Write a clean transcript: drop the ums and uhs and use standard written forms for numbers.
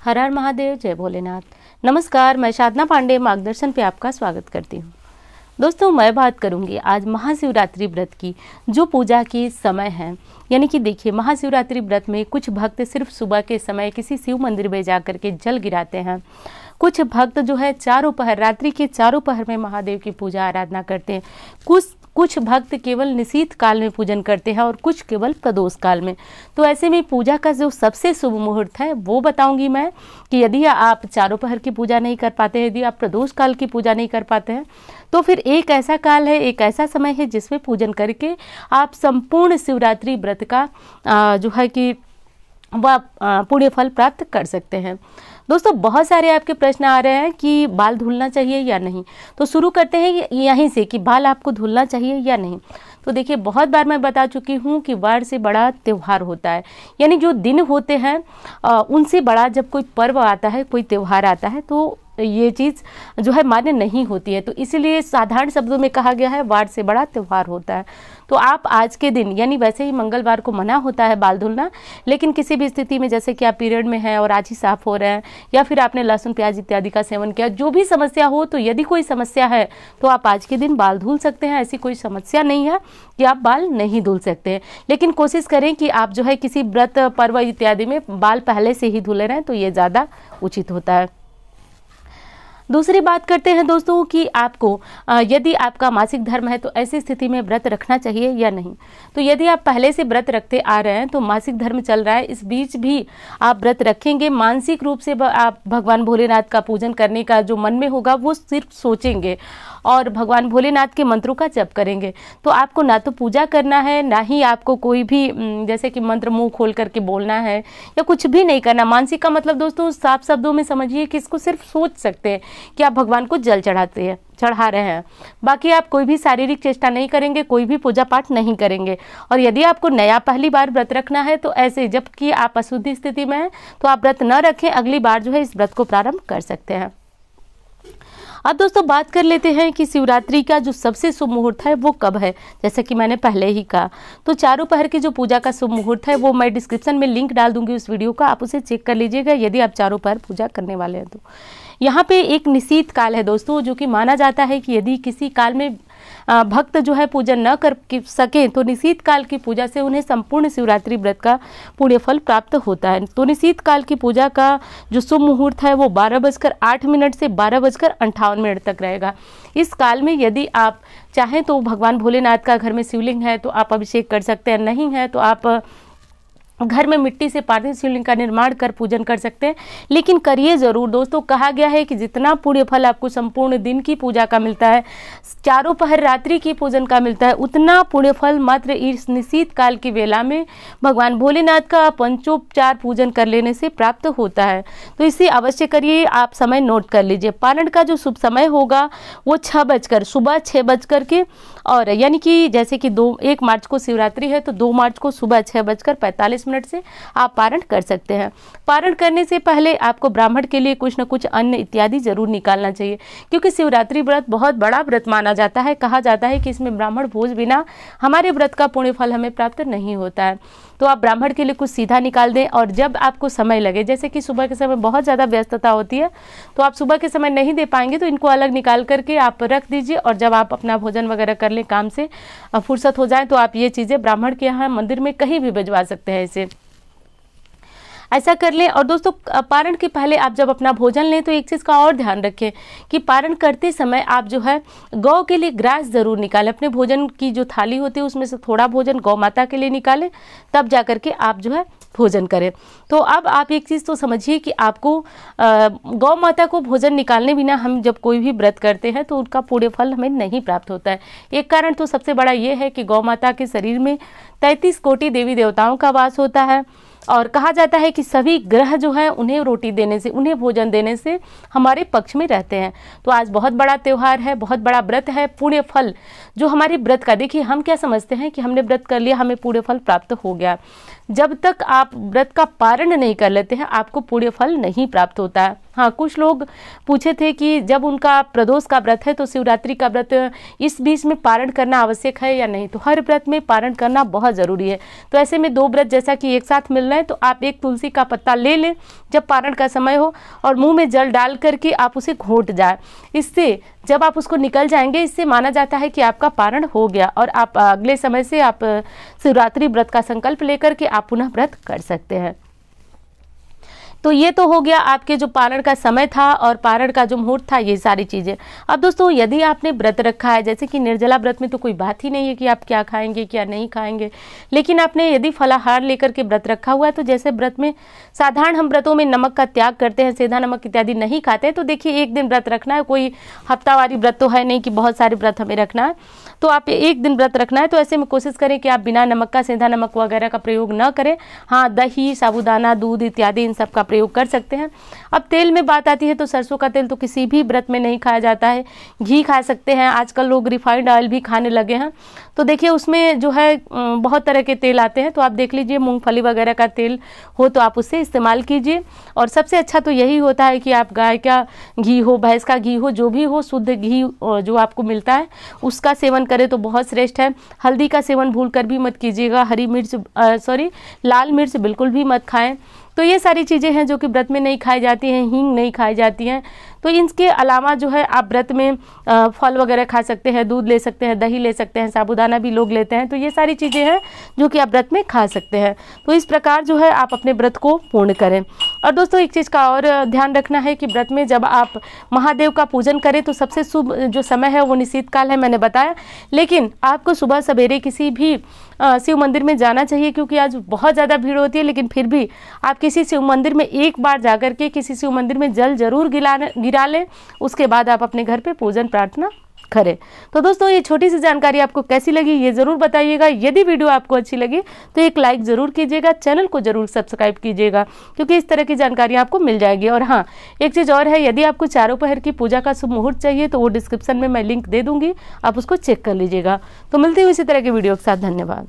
हर हर महादेव, जय भोलेनाथ। नमस्कार, मैं साधना पांडे मार्गदर्शन पे आपका स्वागत करती हूँ। दोस्तों, मैं बात करूंगी आज महाशिवरात्रि व्रत की, जो पूजा की समय है। यानी कि देखिए, महाशिवरात्रि व्रत में कुछ भक्त सिर्फ सुबह के समय किसी शिव मंदिर में जाकर के जल गिराते हैं। कुछ भक्त जो है चारों पहर, रात्रि के चारों पहर में महादेव की पूजा आराधना करते हैं। कुछ भक्त केवल निशीथ काल में पूजन करते हैं और कुछ केवल प्रदोष काल में। तो ऐसे में पूजा का जो सबसे शुभ मुहूर्त है वो बताऊंगी मैं, कि यदि आप चारों पहर की पूजा नहीं कर पाते हैं, यदि आप प्रदोष काल की पूजा नहीं कर पाते हैं, तो फिर एक ऐसा काल है, एक ऐसा समय है जिसमें पूजन करके आप संपूर्ण शिवरात्रि व्रत का जो है कि वह पुण्य फल प्राप्त कर सकते हैं। दोस्तों, बहुत सारे आपके प्रश्न आ रहे हैं कि बाल धुलना चाहिए या नहीं। तो शुरू करते हैं यहीं से कि बाल आपको धुलना चाहिए या नहीं। तो देखिए, बहुत बार मैं बता चुकी हूँ कि वार से बड़ा त्यौहार होता है, यानी जो दिन होते हैं उनसे बड़ा जब कोई पर्व आता है, कोई त्यौहार आता है, तो ये चीज़ जो है मान्य नहीं होती है। तो इसीलिए साधारण शब्दों में कहा गया है वार से बड़ा त्यौहार होता है। तो आप आज के दिन, यानी वैसे ही मंगलवार को मना होता है बाल धुलना, लेकिन किसी भी स्थिति में, जैसे कि आप पीरियड में हैं और आज ही साफ हो रहे हैं, या फिर आपने लहसुन प्याज इत्यादि का सेवन किया, जो भी समस्या हो, तो यदि कोई समस्या है तो आप आज के दिन बाल धुल सकते हैं। ऐसी कोई समस्या नहीं है कि आप बाल नहीं धुल सकते हैं, लेकिन कोशिश करें कि आप जो है किसी व्रत पर्व इत्यादि में बाल पहले से ही धुले रहें, तो ये ज़्यादा उचित होता है। दूसरी बात करते हैं दोस्तों कि आपको यदि आपका मासिक धर्म है तो ऐसी स्थिति में व्रत रखना चाहिए या नहीं। तो यदि आप पहले से व्रत रखते आ रहे हैं, तो मासिक धर्म चल रहा है, इस बीच भी आप व्रत रखेंगे, मानसिक रूप से आप भगवान भोलेनाथ का पूजन करने का जो मन में होगा वो सिर्फ सोचेंगे और भगवान भोलेनाथ के मंत्रों का जप करेंगे, तो आपको ना तो पूजा करना है, ना ही आपको कोई भी जैसे कि मंत्र मुंह खोल करके बोलना है, या कुछ भी नहीं करना। मानसिक का मतलब दोस्तों साफ शब्दों में समझिए कि इसको सिर्फ सोच सकते हैं कि आप भगवान को जल चढ़ा रहे हैं। बाकी आप कोई भी शारीरिक चेष्टा नहीं करेंगे, कोई भी पूजा पाठ नहीं करेंगे। और यदि आपको नया पहली बार व्रत रखना है, तो ऐसे जबकि आप अशुद्धि स्थिति में हैं, तो आप व्रत न रखें, अगली बार जो है इस व्रत को प्रारंभ कर सकते हैं। अब दोस्तों, बात कर लेते हैं कि शिवरात्रि का जो सबसे शुभ मुहूर्त है वो कब है। जैसे कि मैंने पहले ही कहा, तो चारों पहर की जो पूजा का शुभ मुहूर्त है वो मैं डिस्क्रिप्शन में लिंक डाल दूंगी उस वीडियो का, आप उसे चेक कर लीजिएगा यदि आप चारों पहर पूजा करने वाले हैं। तो यहाँ पे एक निशीथ काल है दोस्तों, जो कि माना जाता है कि यदि किसी काल में भक्त जो है पूजन न कर सकें, तो निशीथ काल की पूजा से उन्हें संपूर्ण शिवरात्रि व्रत का पुण्य फल प्राप्त होता है। तो निशीथ काल की पूजा का जो शुभ मुहूर्त है वो 12:08 से 12:58 तक रहेगा। इस काल में यदि आप चाहें तो भगवान भोलेनाथ का घर में शिवलिंग है तो आप अभिषेक कर सकते हैं, नहीं है तो आप घर में मिट्टी से पार्थिव शिवलिंग का निर्माण कर पूजन कर सकते हैं, लेकिन करिए जरूर दोस्तों। कहा गया है कि जितना पुण्य फल आपको संपूर्ण दिन की पूजा का मिलता है, चारों पहर रात्रि की पूजन का मिलता है, उतना पुण्य फल मात्र इस निशीथ काल की वेला में भगवान भोलेनाथ का पंचोपचार पूजन कर लेने से प्राप्त होता है। तो इसे अवश्य करिए, आप समय नोट कर लीजिए। पारण का जो शुभ समय होगा वो सुबह 6 के, और यानी कि जैसे कि 1 मार्च को शिवरात्रि है, तो 2 मार्च को सुबह 6:45 से आप पारण कर सकते हैं। पारण करने से पहले आपको ब्राह्मण के लिए कुछ न कुछ अन्न इत्यादि जरूर निकालना चाहिए, क्योंकि शिवरात्रि व्रत बहुत बड़ा व्रत माना जाता है। कहा जाता है कि इसमें ब्राह्मण भोज बिना हमारे व्रत का पुण्य फल हमें प्राप्त नहीं होता है। तो आप ब्राह्मण के लिए कुछ सीधा निकाल दें, और जब आपको समय लगे, जैसे कि सुबह के समय बहुत ज़्यादा व्यस्तता होती है तो आप सुबह के समय नहीं दे पाएंगे, तो इनको अलग निकाल करके आप रख दीजिए, और जब आप अपना भोजन वगैरह कर लें, काम से फुर्सत हो जाए, तो आप ये चीज़ें ब्राह्मण के यहाँ मंदिर में कहीं भी भिजवा सकते हैं। इसे ऐसा कर लें। और दोस्तों, पारण के पहले आप जब अपना भोजन लें तो एक चीज़ का और ध्यान रखें कि पारण करते समय आप जो है गौ के लिए ग्रास जरूर निकालें। अपने भोजन की जो थाली होती है उसमें से थोड़ा भोजन गौ माता के लिए निकालें, तब जा करके आप जो है भोजन करें। तो अब आप एक चीज़ तो समझिए कि आपको गौ माता को भोजन निकालने बिना हम जब कोई भी व्रत करते हैं तो उनका पुण्य फल हमें नहीं प्राप्त होता है। एक कारण तो सबसे बड़ा ये है कि गौ माता के शरीर में 33 कोटि देवी देवताओं का वास होता है, और कहा जाता है कि सभी ग्रह जो है उन्हें रोटी देने से, उन्हें भोजन देने से हमारे पक्ष में रहते हैं। तो आज बहुत बड़ा त्यौहार है, बहुत बड़ा व्रत है। पुण्य फल जो हमारे व्रत का, देखिए हम क्या समझते हैं कि हमने व्रत कर लिया, हमें पुण्य फल प्राप्त हो गया। जब तक आप व्रत का पारण नहीं कर लेते हैं आपको पुण्य फल नहीं प्राप्त होता है। हाँ, कुछ लोग पूछे थे कि जब उनका प्रदोष का व्रत है तो शिवरात्रि का व्रत इस बीच में पारण करना आवश्यक है या नहीं। तो हर व्रत में पारण करना बहुत ज़रूरी है। तो ऐसे में 2 व्रत जैसा कि एक साथ मिल रहे हैं तो आप एक तुलसी का पत्ता ले लें जब पारण का समय हो और मुंह में जल डाल करके आप उसे घोंट जाए। इससे जब आप उसको निकल जाएंगे इससे माना जाता है कि आपका पारण हो गया और आप अगले समय से आप शिवरात्रि व्रत का संकल्प लेकर के आप पुनः व्रत कर सकते हैं। तो ये तो हो गया आपके जो पारण का समय था और पारण का जो मुहूर्त था, ये सारी चीज़ें। अब दोस्तों यदि आपने व्रत रखा है, जैसे कि निर्जला व्रत में तो कोई बात ही नहीं है कि आप क्या खाएंगे क्या नहीं खाएंगे, लेकिन आपने यदि फलाहार लेकर के व्रत रखा हुआ है तो जैसे व्रत में साधारण हम व्रतों में नमक का त्याग करते हैं, सेंधा नमक इत्यादि नहीं खाते हैं, तो देखिए एक दिन व्रत रखना है, कोई हफ्तावारी व्रत तो है नहीं कि बहुत सारे व्रत हमें रखना है। तो आप एक दिन व्रत रखना है तो ऐसे में कोशिश करें कि आप बिना नमक का, सेंधा नमक वगैरह का प्रयोग न करें। हाँ, दही, साबूदाना, दूध इत्यादि इन सब का प्रयोग कर सकते हैं। अब तेल में बात आती है तो सरसों का तेल तो किसी भी व्रत में नहीं खाया जाता है। घी खा सकते हैं, आजकल लोग रिफाइंड ऑयल भी खाने लगे हैं। तो देखिए उसमें जो है बहुत तरह के तेल आते हैं, तो आप देख लीजिए मूंगफली वगैरह का तेल हो तो आप उससे इस्तेमाल कीजिए। और सबसे अच्छा तो यही होता है कि आप गाय का घी हो, भैंस का घी हो, जो भी हो शुद्ध घी जो आपको मिलता है उसका सेवन करें तो बहुत श्रेष्ठ है। हल्दी का सेवन भूल कर भी मत कीजिएगा, लाल मिर्च बिल्कुल भी मत खाएं। तो ये सारी चीज़ें हैं जो कि व्रत में नहीं खाई जाती हैं। हींग नहीं खाई जाती हैं। तो इनके अलावा जो है आप व्रत में फल वगैरह खा सकते हैं, दूध ले सकते हैं, दही ले सकते हैं, साबूदाना भी लोग लेते हैं। तो ये सारी चीज़ें हैं जो कि आप व्रत में खा सकते हैं। तो इस प्रकार जो है आप अपने व्रत को पूर्ण करें। और दोस्तों एक चीज़ का और ध्यान रखना है कि व्रत में जब आप महादेव का पूजन करें तो सबसे शुभ जो समय है वो निशीत काल है, मैंने बताया। लेकिन आपको सुबह सवेरे किसी भी शिव मंदिर में जाना चाहिए, क्योंकि आज बहुत ज़्यादा भीड़ होती है। लेकिन फिर भी आप किसी शिव मंदिर में एक बार जाकर के किसी शिव मंदिर में जल जरूर गिरा लें, उसके बाद आप अपने घर पे पूजन प्रार्थना करें। तो दोस्तों ये छोटी सी जानकारी आपको कैसी लगी ये ज़रूर बताइएगा। यदि वीडियो आपको अच्छी लगी तो एक लाइक ज़रूर कीजिएगा, चैनल को ज़रूर सब्सक्राइब कीजिएगा, क्योंकि इस तरह की जानकारी आपको मिल जाएगी। और हाँ, एक चीज़ और है, यदि आपको चारों पहर की पूजा का शुभ मुहूर्त चाहिए तो वो डिस्क्रिप्शन में मैं लिंक दे दूँगी, आप उसको चेक कर लीजिएगा। तो मिलती हूँ इसी तरह की वीडियो के साथ। धन्यवाद।